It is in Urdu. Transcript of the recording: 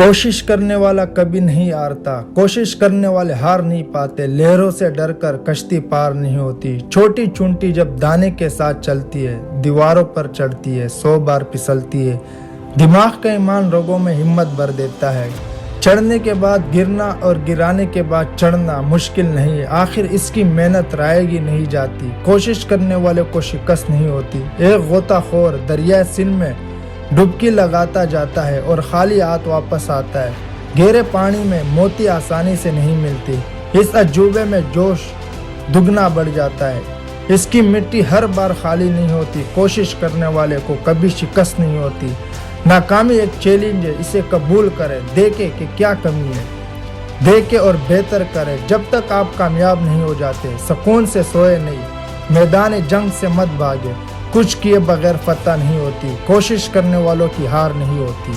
کوشش کرنے والا کبھی نہیں ہارتا، کوشش کرنے والے ہار نہیں پاتے، لہروں سے ڈر کر کشتی پار نہیں ہوتی، چھوٹی چونٹی جب دانے کے ساتھ چلتی ہے، دیواروں پر چڑھتی ہے، 100 بار پھسلتی ہے، دماغ کا ایمان رگوں میں ہمت بھر دیتا ہے، چڑھنے کے بعد گرنا اور گرانے کے بعد چڑھنا مشکل نہیں ہے، آخر اس کی محنت رائے گی نہیں جاتی، کوشش کرنے والے کو شکست نہیں ہوتی، ایک غوطہ خور دریائے سندھ میں ڈبکی لگاتا جاتا ہے اور خالی ہاتھ واپس آتا ہے، گہرے پانی میں موتی آسانی سے نہیں ملتی، اس عجوبے میں جوش دگنا بڑھ جاتا ہے، اس کی مٹی ہر بار خالی نہیں ہوتی، کوشش کرنے والے کو کبھی شکست نہیں ہوتی، ناکامی ایک چیلنج ہے، اسے قبول کرے، دیکھے کہ کیا کمی ہے، دیکھے اور بہتر کرے، جب تک آپ کامیاب نہیں ہو جاتے سکون سے سوئے نہیں، میدان جنگ سے مت بھاگے، کچھ کیے بغیر فتح نہیں ہوتی، کوشش کرنے والوں کی ہار نہیں ہوتی۔